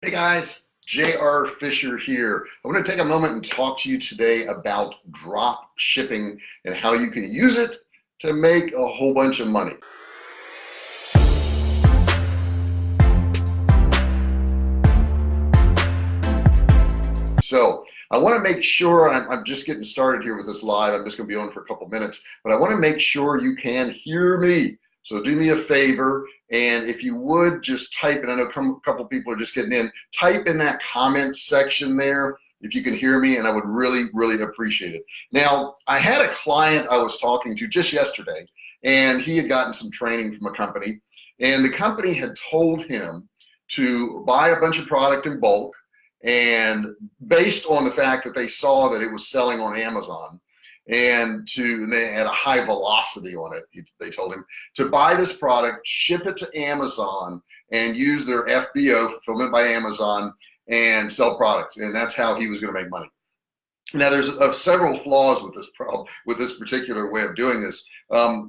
Hey guys, JR Fisher here. I want to take a moment and talk to you today about drop shipping and how you can use it to make a whole bunch of money. So I want to make sure, I'm just getting started here with this live. I'm just going to be on for a couple minutes, but I want to make sure you can hear me. So do me a favor, and if you would just type, and I know a couple people are just getting in, type in that comment section there if you can hear me, and I would really, really appreciate it. Now, I had a client I was talking to just yesterday, and he had gotten some training from a company, and the company had told him to buy a bunch of product in bulk, and based on the fact that they saw that it was selling on Amazon, and they had a high velocity on it. They told him to buy this product, ship it to Amazon, and use their FBO, fulfillment by Amazon, and sell products. And that's how he was going to make money. Now, there's several flaws with this particular way of doing this.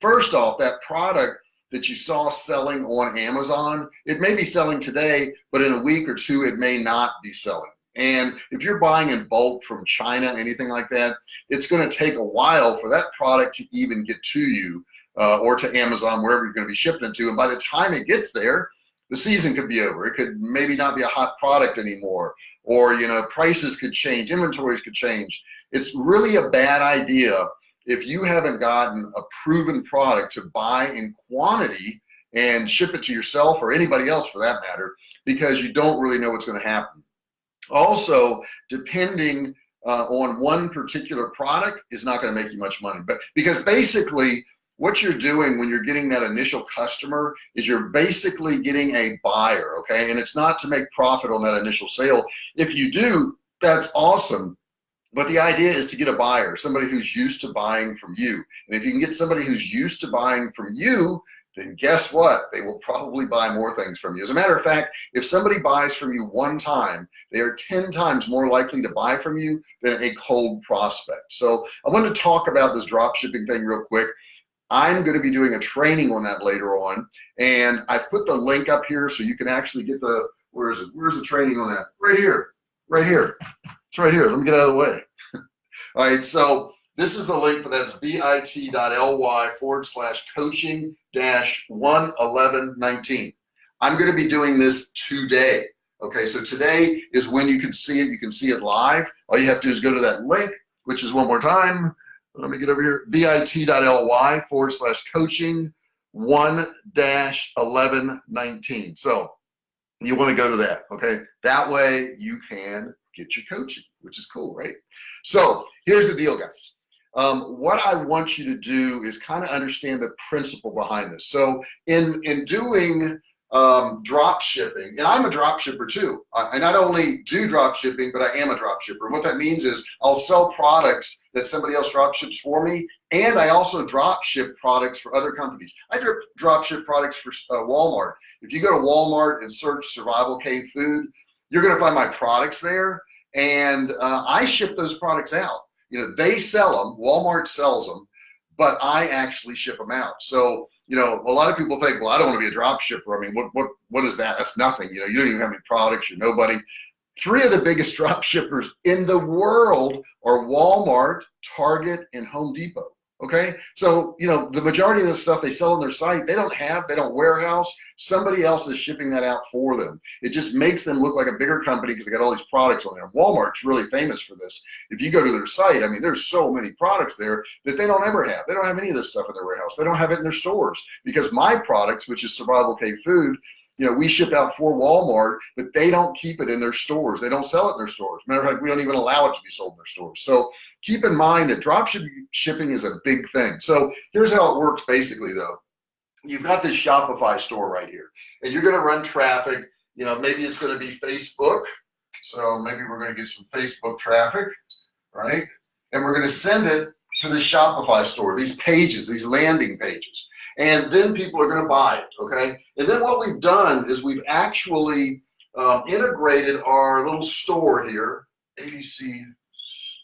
First off, that product that you saw selling on Amazon, it may be selling today, but in a week or two, it may not be selling. And if you're buying in bulk from China, anything like that, it's going to take a while for that product to even get to you or to Amazon, wherever you're going to be shipping it to. And by the time it gets there, the season could be over. It could maybe not be a hot product anymore, or prices could change, inventories could change. It's really a bad idea if you haven't gotten a proven product to buy in quantity and ship it to yourself or anybody else for that matter, because you don't really know what's going to happen. Also, depending on one particular product is not going to make you much money, but because basically what you're doing when you're getting that initial customer is you're basically getting a buyer, okay? And it's not to make profit on that initial sale. If you do, that's awesome. But the idea is to get a buyer, somebody who's used to buying from you. And if you can get somebody who's used to buying from you, then guess what? They will probably buy more things from you. As a matter of fact, if somebody buys from you one time, they are 10 times more likely to buy from you than a cold prospect. So I want to talk about this drop shipping thing real quick. I'm going to be doing a training on that later on. And I've put the link up here so you can actually get the, where is it? Where's the training on that? Right here, right here. It's right here. Let me get out of the way. All right, so this is the link for that. It's bit.ly/coaching-11119. I'm going to be doing this today. Okay, so today is when you can see it. You can see it live. All you have to do is go to that link, which is one more time. Let me get over here. bit.ly/coaching-1-1119. So you want to go to that. Okay, that way you can get your coaching, which is cool, right? So here's the deal, guys. What I want you to do is kind of understand the principle behind this. So in doing drop shipping, and I'm a drop shipper too. I not only do drop shipping, but I am a drop shipper. What that means is I'll sell products that somebody else drop ships for me, and I also drop ship products for other companies. I drop ship products for Walmart. If you go to Walmart and search Survivalcave Food, you're going to find my products there, and I ship those products out. They sell them, Walmart sells them, but I actually ship them out. So, a lot of people think, well, I don't want to be a drop shipper. I mean, what is that? That's nothing. You don't even have any products. You're nobody. 3 of the biggest drop shippers in the world are Walmart, Target, and Home Depot. Okay, so the majority of the stuff they sell on their site, they don't warehouse. Somebody else is shipping that out for them. It just makes them look like a bigger company because they got all these products on there. Walmart's really famous for this. If you go to their site, I mean, there's so many products there that they don't ever have. They don't have any of this stuff in their warehouse. They don't have it in their stores because my products, which is Survivalcave Food, we ship out for Walmart, but they don't keep it in their stores. They don't sell it in their stores. Matter of fact, we don't even allow it to be sold in their stores. So keep in mind that drop shipping is a big thing. So here's how it works basically though. You've got this Shopify store right here, and you're going to run traffic. Maybe it's going to be Facebook. So maybe we're going to get some Facebook traffic, right? And we're going to send it to the Shopify store, these pages, these landing pages. And then people are going to buy it, okay? And then what we've done is we've actually integrated our little store here, ABC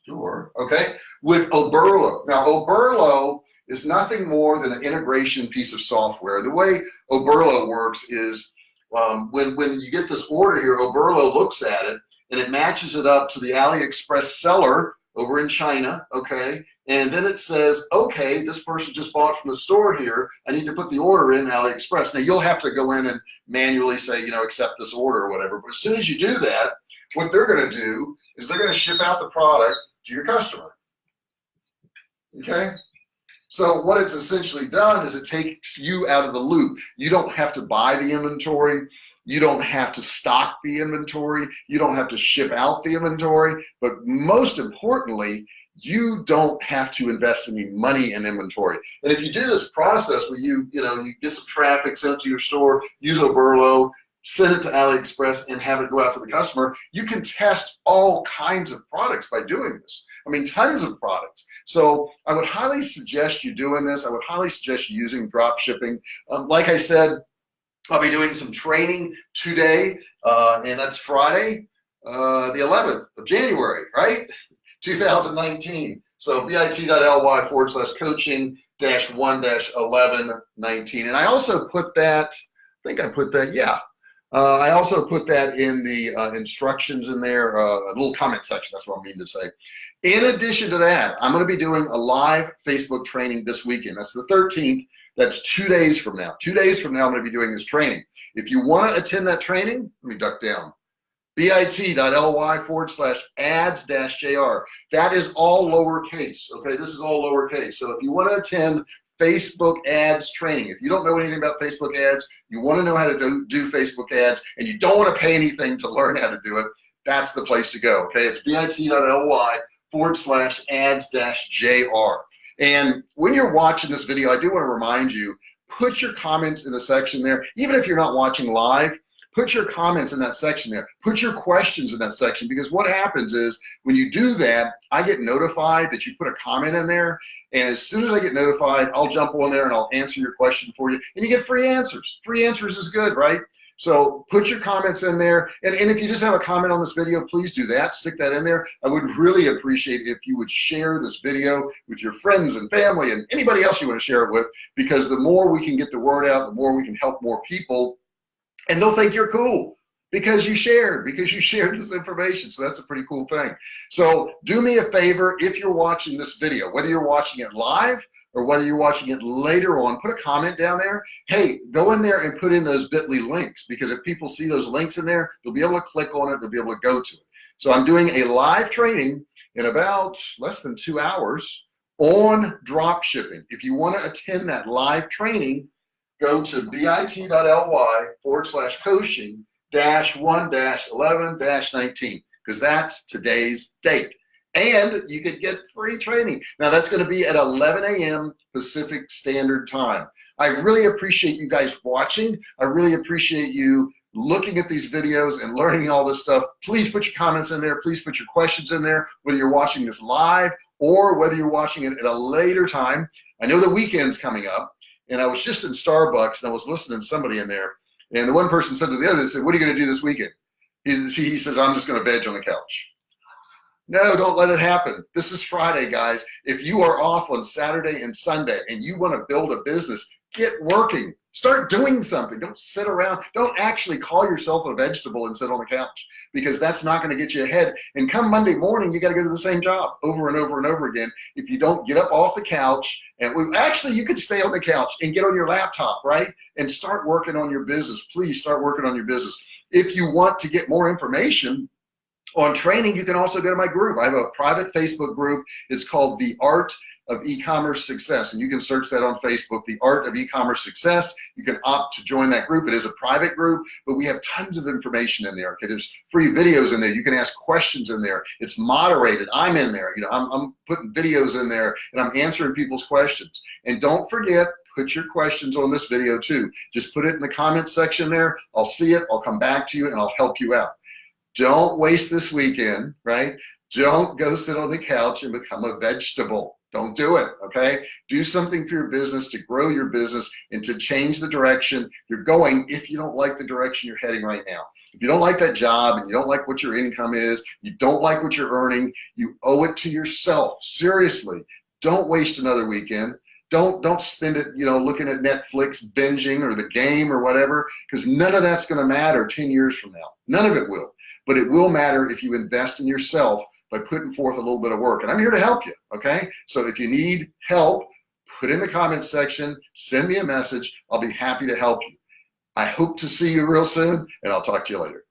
store, okay, with Oberlo. Now, Oberlo is nothing more than an integration piece of software. The way Oberlo works is when you get this order here, Oberlo looks at it and it matches it up to the AliExpress seller over in China, okay? And then it says, okay, this person just bought from the store here. I need to put the order in AliExpress. Now you'll have to go in and manually say, you know, accept this order or whatever. But as soon as you do that, what they're going to do is they're going to ship out the product to your customer, okay? So what it's essentially done is it takes you out of the loop. You don't have to buy the inventory. You don't have to stock the inventory. You don't have to ship out the inventory. But most importantly, you don't have to invest any money in inventory. And if you do this process where you get some traffic sent to your store, use Oberlo, send it to AliExpress and have it go out to the customer, you can test all kinds of products by doing this. I mean, tons of products. So I would highly suggest you doing this. I would highly suggest you using drop shipping. Like I said, I'll be doing some training today, and that's Friday, the 11th of January, right? 2019. So bit.ly/coaching-1-1119. And I also put that, I also put that in the instructions in there, a little comment section, that's what I mean to say. In addition to that, I'm going to be doing a live Facebook training this weekend. That's the 13th. That's 2 days from now. 2 days from now, I'm going to be doing this training. If you want to attend that training, let me duck down. bit.ly/ads-jr. That is all lowercase, okay? This is all lowercase. So if you want to attend Facebook ads training, if you don't know anything about Facebook ads, you want to know how to do Facebook ads, and you don't want to pay anything to learn how to do it, that's the place to go, okay? It's bit.ly/ads-jr. And when you're watching this video, I do want to remind you, put your comments in the section there. Even if you're not watching live, put your comments in that section there. Put your questions in that section, because what happens is when you do that, I get notified that you put a comment in there. And as soon as I get notified, I'll jump on there and I'll answer your question for you. And you get free answers. Free answers is good, right? So put your comments in there. And if you just have a comment on this video, please do that. Stick that in there. I would really appreciate it if you would share this video with your friends and family and anybody else you want to share it with, because the more we can get the word out, the more we can help more people. And they'll think you're cool because you shared this information. So that's a pretty cool thing. So do me a favor, if you're watching this video, whether you're watching it live or whether you're watching it later on, put a comment down there. Hey, go in there and put in those bit.ly links, because if people see those links in there, they'll be able to click on it, they'll be able to go to it. So I'm doing a live training in about less than 2 hours on drop shipping. If you want to attend that live training, go to bit.ly/coaching-1-11-19, because that's today's date. And you could get free training. Now that's going to be at 11 a.m. Pacific Standard Time. I really appreciate you guys watching. I really appreciate you looking at these videos and learning all this stuff. Please put your comments in there. Please put your questions in there, whether you're watching this live or whether you're watching it at a later time. I know the weekend's coming up, and I was just in Starbucks and I was listening to somebody in there, and the one person said to the other, they said, "What are you going to do this weekend?" He says, "I'm just going to veg on the couch." No, don't let it happen. This is Friday, guys. If you are off on Saturday and Sunday and you want to build a business, get working. Start doing something. Don't sit around. Don't actually call yourself a vegetable and sit on the couch, because that's not going to get you ahead. And come Monday morning, you got to go to the same job over and over and over again. If you don't get up off the couch, and actually you could stay on the couch and get on your laptop, right? And start working on your business. Please start working on your business. If you want to get more information on training, you can also go to my group. I have a private Facebook group. It's called The Art of E-Commerce Success, and you can search that on Facebook, The Art of E-Commerce Success. You can opt to join that group. It is a private group, but we have tons of information in there. Okay, there's free videos in there. You can ask questions in there. It's moderated. I'm in there. You know, I'm putting videos in there, and I'm answering people's questions. And don't forget, put your questions on this video too. Just put it in the comments section there. I'll see it. I'll come back to you, and I'll help you out. Don't waste this weekend, right? Don't go sit on the couch and become a vegetable. Don't do it, okay? Do something for your business, to grow your business and to change the direction you're going if you don't like the direction you're heading right now. If you don't like that job and you don't like what your income is, you don't like what you're earning, you owe it to yourself. Seriously, don't waste another weekend. Don't spend it, looking at Netflix, binging, or the game or whatever, because none of that's going to matter 10 years from now. None of it will. But it will matter if you invest in yourself by putting forth a little bit of work. And I'm here to help you, okay? So if you need help, put in the comments section, send me a message. I'll be happy to help you. I hope to see you real soon, and I'll talk to you later.